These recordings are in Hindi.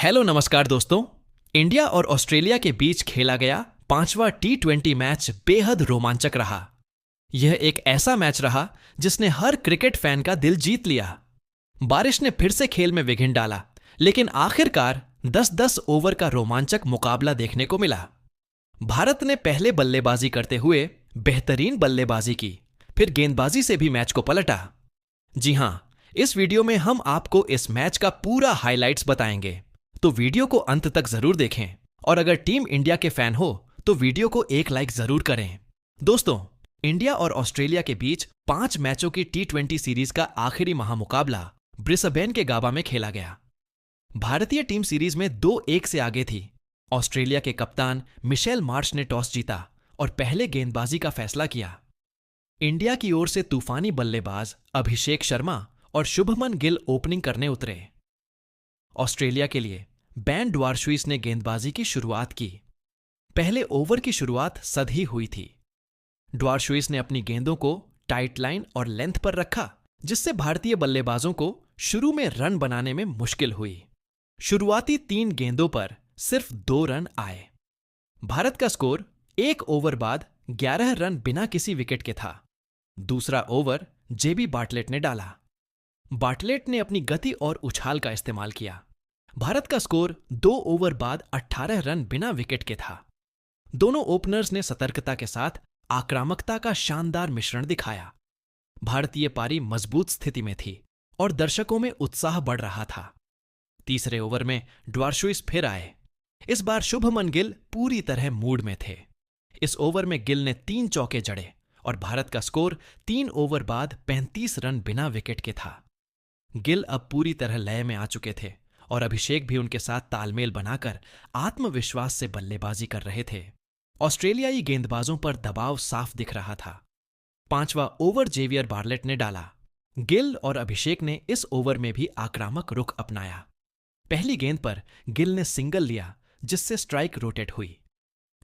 हेलो नमस्कार दोस्तों। इंडिया और ऑस्ट्रेलिया के बीच खेला गया 5वां T20 मैच बेहद रोमांचक रहा। यह एक ऐसा मैच रहा जिसने हर क्रिकेट फैन का दिल जीत लिया। बारिश ने फिर से खेल में विघ्न डाला, लेकिन आखिरकार 10-10 ओवर का रोमांचक मुकाबला देखने को मिला। भारत ने पहले बल्लेबाजी करते हुए बेहतरीन बल्लेबाजी की, फिर गेंदबाजी से भी मैच को पलटा। जी हां, इस वीडियो में हम आपको इस मैच का पूरा हाइलाइट्स बताएंगे, तो वीडियो को अंत तक जरूर देखें। और अगर टीम इंडिया के फैन हो तो वीडियो को एक लाइक जरूर करें। दोस्तों, इंडिया और ऑस्ट्रेलिया के बीच 5 मैचों की T20 सीरीज का आखिरी महामुकाबला ब्रिस्बेन के गाबा में खेला गया। भारतीय टीम सीरीज में 2-1 से आगे थी। ऑस्ट्रेलिया के कप्तान मिशेल मार्श ने टॉस जीता और पहले गेंदबाजी का फैसला किया। इंडिया की ओर से तूफानी बल्लेबाज अभिषेक शर्मा और शुभमन गिल ओपनिंग करने उतरे। ऑस्ट्रेलिया के लिए बेन ड्वार्शुइस ने गेंदबाजी की शुरुआत की। पहले ओवर की शुरुआत सधी हुई थी। ड्वार्शुइस ने अपनी गेंदों को टाइट लाइन और लेंथ पर रखा, जिससे भारतीय बल्लेबाजों को शुरू में रन बनाने में मुश्किल हुई। शुरुआती 3 गेंदों पर सिर्फ 2 रन आए। भारत का स्कोर 1 ओवर बाद 11 रन बिना किसी विकेट के था। दूसरा ओवर जेबी बार्टलेट ने डाला। बार्टलेट ने अपनी गति और उछाल का इस्तेमाल किया। भारत का स्कोर 2 ओवर बाद 18 रन बिना विकेट के था। दोनों ओपनर्स ने सतर्कता के साथ आक्रामकता का शानदार मिश्रण दिखाया। भारतीय पारी मजबूत स्थिति में थी और दर्शकों में उत्साह बढ़ रहा था। तीसरे ओवर में ड्वार्शुइस फिर आए। इस बार शुभमन गिल पूरी तरह मूड में थे। इस ओवर में गिल ने 3 चौके जड़े और भारत का स्कोर 3 ओवर बाद 35 रन बिना विकेट के था। गिल अब पूरी तरह लय में आ चुके थे और अभिषेक भी उनके साथ तालमेल बनाकर आत्मविश्वास से बल्लेबाजी कर रहे थे। ऑस्ट्रेलियाई गेंदबाजों पर दबाव साफ दिख रहा था। 5वां ओवर जेवियर बार्टलेट ने डाला। गिल और अभिषेक ने इस ओवर में भी आक्रामक रुख अपनाया। पहली गेंद पर गिल ने सिंगल लिया, जिससे स्ट्राइक रोटेट हुई।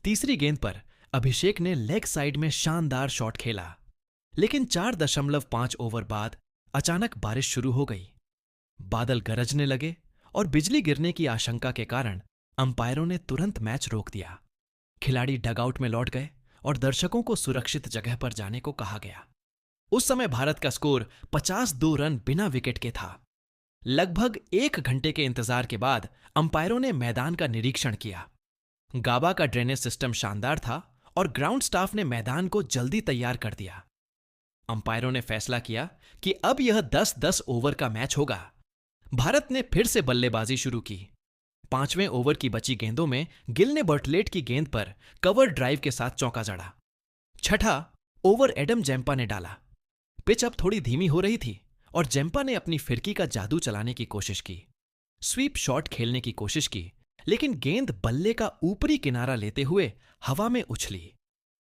तीसरी गेंद पर अभिषेक ने लेग साइड में शानदार शॉट खेला, लेकिन 4.5 ओवर बाद अचानक बारिश शुरू हो गई। बादल गरजने लगे और बिजली गिरने की आशंका के कारण अंपायरों ने तुरंत मैच रोक दिया। खिलाड़ी डगआउट में लौट गए और दर्शकों को सुरक्षित जगह पर जाने को कहा गया। उस समय भारत का स्कोर 52 रन बिना विकेट के था। लगभग 1 घंटे के इंतजार के बाद अंपायरों ने मैदान का निरीक्षण किया। गाबा का ड्रेनेज सिस्टम शानदार था और ग्राउंड स्टाफ ने मैदान को जल्दी तैयार कर दिया। अंपायरों ने फैसला किया कि अब यह 10-10 ओवर का मैच होगा। भारत ने फिर से बल्लेबाजी शुरू की। 5वें ओवर की बची गेंदों में गिल ने बर्टलेट की गेंद पर कवर ड्राइव के साथ चौका जड़ा। 6ठा ओवर एडम जैम्पा ने डाला। पिच अब थोड़ी धीमी हो रही थी और जैम्पा ने अपनी फिरकी का जादू चलाने की कोशिश की। स्वीप शॉट खेलने की कोशिश की, लेकिन गेंद बल्ले का ऊपरी किनारा लेते हुए हवा में उछली।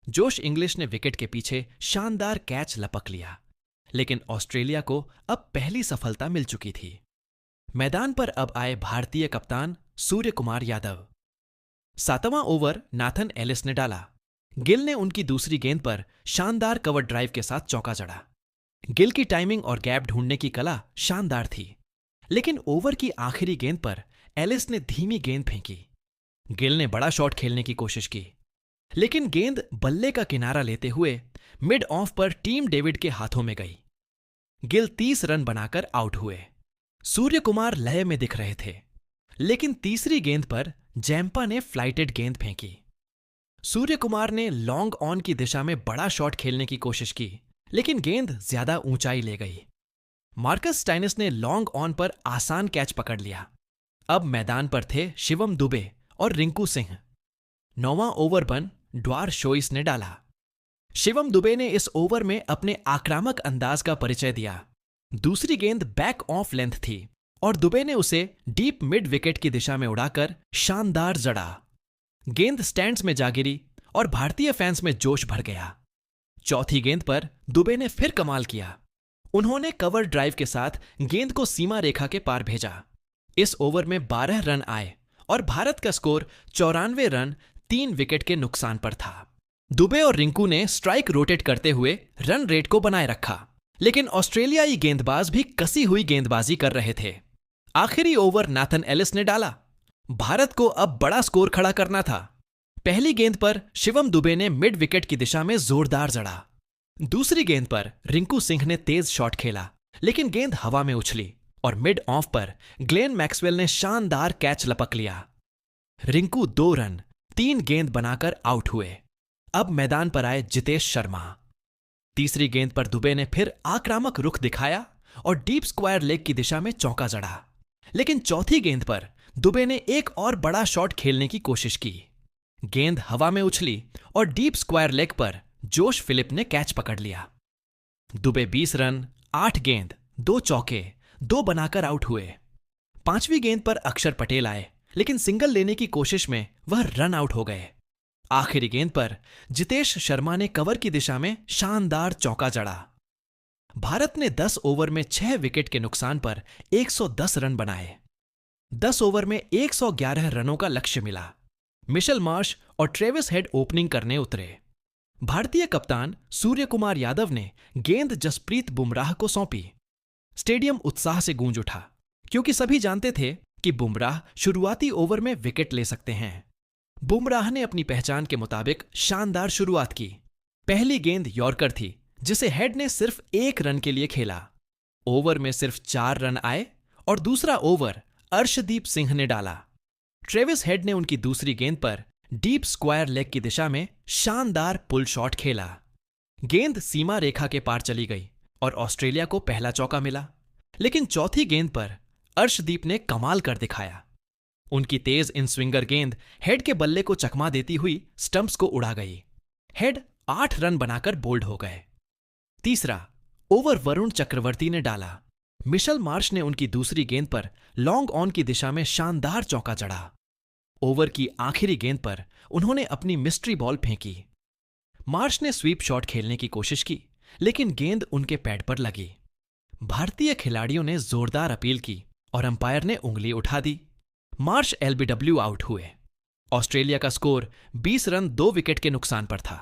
जोश इंग्लिश ने विकेट के पीछे शानदार कैच लपक लिया, लेकिन ऑस्ट्रेलिया को अब पहली सफलता मिल चुकी थी। मैदान पर अब आए भारतीय कप्तान सूर्य कुमार यादव। 7वां ओवर नाथन एलिस ने डाला। गिल ने उनकी दूसरी गेंद पर शानदार कवर ड्राइव के साथ चौका जड़ा। गिल की टाइमिंग और गैप ढूंढने की कला शानदार थी, लेकिन ओवर की आखिरी गेंद पर एलिस ने धीमी गेंद फेंकी। गिल ने बड़ा शॉट खेलने की कोशिश की, लेकिन गेंद बल्ले का किनारा लेते हुए मिड ऑफ पर टीम डेविड के हाथों में गई। गिल 30 रन बनाकर आउट हुए। सूर्य कुमार लय में दिख रहे थे, लेकिन तीसरी गेंद पर जैम्पा ने फ्लाइटेड गेंद फेंकी। सूर्य कुमार ने लॉन्ग ऑन की दिशा में बड़ा शॉट खेलने की कोशिश की, लेकिन गेंद ज्यादा ऊंचाई ले गई। मार्कस स्टाइनिस ने लॉन्ग ऑन पर आसान कैच पकड़ लिया। अब मैदान पर थे शिवम दुबे और रिंकू सिंह। 9वां ओवर बन ड्वार्शुइस ने डाला। शिवम दुबे ने इस ओवर में अपने आक्रामक अंदाज का परिचय दिया। दूसरी गेंद बैक ऑफ लेंथ थी और दुबे ने उसे डीप मिड विकेट की दिशा में उड़ाकर शानदार जड़ा। गेंद स्टैंड्स में जा गिरी और भारतीय फैंस में जोश भर गया। चौथी गेंद पर दुबे ने फिर कमाल किया। उन्होंने कवर ड्राइव के साथ गेंद को सीमा रेखा के पार भेजा। इस ओवर में 12 रन आए और भारत का स्कोर 94 रन 3 विकेट के नुकसान पर था। दुबे और रिंकू ने स्ट्राइक रोटेट करते हुए रन रेट को बनाए रखा, लेकिन ऑस्ट्रेलियाई गेंदबाज भी कसी हुई गेंदबाजी कर रहे थे। आखिरी ओवर नाथन एलिस ने डाला भारत को अब बड़ा स्कोर खड़ा करना था। पहली गेंद पर शिवम दुबे ने मिड विकेट की दिशा में जोरदार जड़ा। दूसरी गेंद पर रिंकू सिंह ने तेज शॉट खेला, लेकिन गेंद हवा में उछली और मिड ऑफ पर ग्लेन मैक्सवेल ने शानदार कैच लपक लिया। रिंकू 2 रन 3 गेंद बनाकर आउट हुए। अब मैदान पर आए जितेश शर्मा। तीसरी गेंद पर दुबे ने फिर आक्रामक रुख दिखाया और डीप स्क्वायर लेग की दिशा में चौका जड़ा, लेकिन चौथी गेंद पर दुबे ने एक और बड़ा शॉट खेलने की कोशिश की। गेंद हवा में उछली और डीप स्क्वायर लेग पर जोश फिलिप ने कैच पकड़ लिया। दुबे 20 रन 8 गेंद 2 चौके 2 बनाकर आउट हुए। पांचवी गेंद पर अक्षर पटेल आए, लेकिन सिंगल लेने की कोशिश में वह रन आउट हो गए। आखिरी गेंद पर जितेश शर्मा ने कवर की दिशा में शानदार चौका जड़ा। भारत ने 10 ओवर में 6 विकेट के नुकसान पर 110 रन बनाए। 10 ओवर में 111 रनों का लक्ष्य मिला। मिशेल मार्श और ट्रेविस हेड ओपनिंग करने उतरे। भारतीय कप्तान सूर्य कुमार यादव ने गेंद जसप्रीत बुमराह को सौंपी। स्टेडियम उत्साह से गूंज उठा, क्योंकि सभी जानते थे कि बुमराह शुरुआती ओवर में विकेट ले सकते हैं। बुमराह ने अपनी पहचान के मुताबिक शानदार शुरुआत की। पहली गेंद यॉर्कर थी, जिसे हेड ने सिर्फ 1 रन के लिए खेला। ओवर में सिर्फ 4 रन आए और दूसरा ओवर अर्शदीप सिंह ने डाला। ट्रेविस हेड ने उनकी दूसरी गेंद पर डीप स्क्वायर लेग की दिशा में शानदार पुल शॉट खेला। गेंद सीमा रेखा के पार चली गई और ऑस्ट्रेलिया को पहला चौका मिला, लेकिन चौथी गेंद पर अर्शदीप ने कमाल कर दिखाया। उनकी तेज इन स्विंगर गेंद हेड के बल्ले को चकमा देती हुई स्टंप्स को उड़ा गई। हेड 8 रन बनाकर बोल्ड हो गए। तीसरा ओवर वरुण चक्रवर्ती ने डाला। मिशेल मार्श ने उनकी दूसरी गेंद पर लॉन्ग ऑन की दिशा में शानदार चौका जड़ा। ओवर की आखिरी गेंद पर उन्होंने अपनी मिस्ट्री बॉल फेंकी। मार्श ने स्वीप शॉट खेलने की कोशिश की, लेकिन गेंद उनके पैड पर लगी। भारतीय खिलाड़ियों ने जोरदार अपील की और अंपायर ने उंगली उठा दी। मार्श एलबीडब्ल्यू आउट हुए। ऑस्ट्रेलिया का स्कोर 20 रन 2 विकेट के नुकसान पर था।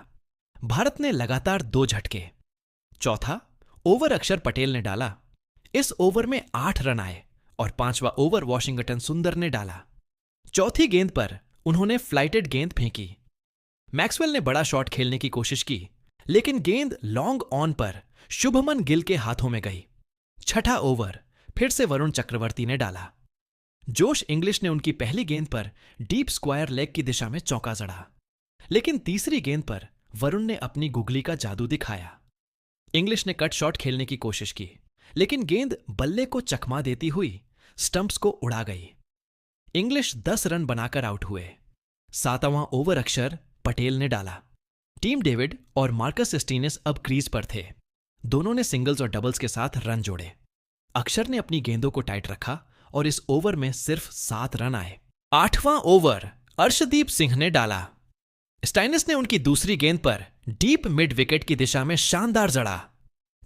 भारत ने लगातार 2 झटके। चौथा ओवर अक्षर पटेल ने डाला। इस ओवर में 8 रन आए और 5वां ओवर वॉशिंगटन सुंदर ने डाला। चौथी गेंद पर उन्होंने फ्लाइटेड गेंद फेंकी। मैक्सवेल ने बड़ा शॉट खेलने की कोशिश की, लेकिन गेंद लॉन्ग ऑन पर शुभमन गिल के हाथों में गई। छठा ओवर फिर से वरुण चक्रवर्ती ने डाला। जोश इंग्लिश ने उनकी पहली गेंद पर डीप स्क्वायर लेग की दिशा में चौका जड़ा, लेकिन तीसरी गेंद पर वरुण ने अपनी गुगली का जादू दिखाया। इंग्लिश ने कट शॉट खेलने की कोशिश की, लेकिन गेंद बल्ले को चकमा देती हुई स्टंप्स को उड़ा गई। इंग्लिश 10 रन बनाकर आउट हुए। 7वां ओवर अक्षर पटेल ने डाला। टीम डेविड और मार्कस स्टीनेस अब क्रीज पर थे। दोनों ने सिंगल्स और डबल्स के साथ रन जोड़े। अक्षर ने अपनी गेंदों को टाइट रखा और इस ओवर में सिर्फ 7 रन आए। 8वां ओवर अर्शदीप सिंह ने डाला। स्टाइनिस ने उनकी दूसरी गेंद पर डीप मिड विकेट की दिशा में शानदार जड़ा।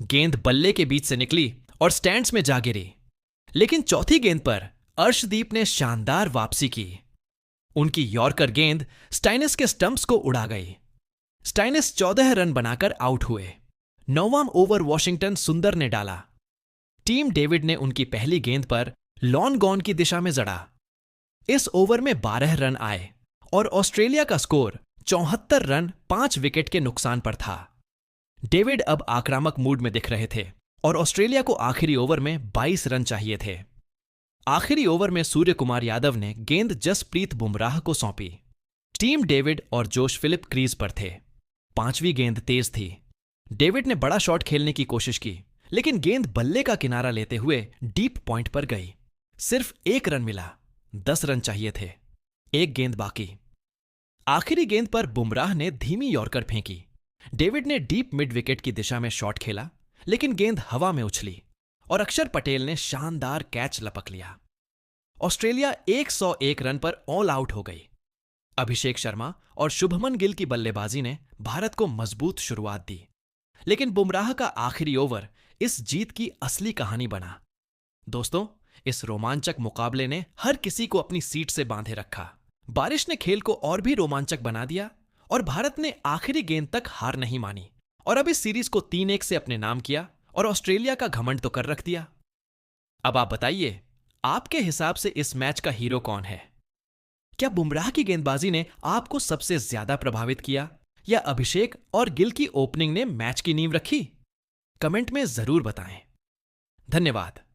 गेंद बल्ले के बीच से निकली और स्टैंड्स में जा गिरी, लेकिन चौथी गेंद पर अर्शदीप ने शानदार वापसी की। उनकी यॉर्कर गेंद स्टाइनिस के स्टंप्स को उड़ा गई। स्टाइनिस 14 रन बनाकर आउट हुए। 9वां ओवर वॉशिंगटन सुंदर ने डाला। टीम डेविड ने उनकी पहली गेंद पर लॉन गॉन की दिशा में जड़ा। इस ओवर में 12 रन आए और ऑस्ट्रेलिया का स्कोर 74 रन 5 विकेट के नुकसान पर था। डेविड अब आक्रामक मूड में दिख रहे थे और ऑस्ट्रेलिया को आखिरी ओवर में 22 रन चाहिए थे। आखिरी ओवर में सूर्य कुमार यादव ने गेंद जसप्रीत बुमराह को सौंपी। टीम डेविड और जोश फिलिप क्रीज पर थे। 5वीं गेंद तेज थी। डेविड ने बड़ा शॉट खेलने की कोशिश की, लेकिन गेंद बल्ले का किनारा लेते हुए डीप पॉइंट पर गई। सिर्फ 1 रन मिला। 10 रन चाहिए थे। 1 गेंद बाकी। आखिरी गेंद पर बुमराह ने धीमी यॉर्कर फेंकी। डेविड ने डीप मिड विकेट की दिशा में शॉट खेला, लेकिन गेंद हवा में उछली और अक्षर पटेल ने शानदार कैच लपक लिया। ऑस्ट्रेलिया 101 रन पर ऑल आउट हो गई। अभिषेक शर्मा और शुभमन गिल की बल्लेबाजी ने भारत को मजबूत शुरुआत दी, लेकिन बुमराह का आखिरी ओवर इस जीत की असली कहानी बना। दोस्तों, इस रोमांचक मुकाबले ने हर किसी को अपनी सीट से बांधे रखा। बारिश ने खेल को और भी रोमांचक बना दिया और भारत ने आखिरी गेंद तक हार नहीं मानी और अब इस सीरीज को 3-1 से अपने नाम किया और ऑस्ट्रेलिया का घमंड तो कर रख दिया। अब आप बताइए, आपके हिसाब से इस मैच का हीरो कौन है? क्या बुमराह की गेंदबाजी ने आपको सबसे ज्यादा प्रभावित किया या अभिषेक और गिल की ओपनिंग ने मैच की नींव रखी? कमेंट में जरूर बताएं। धन्यवाद।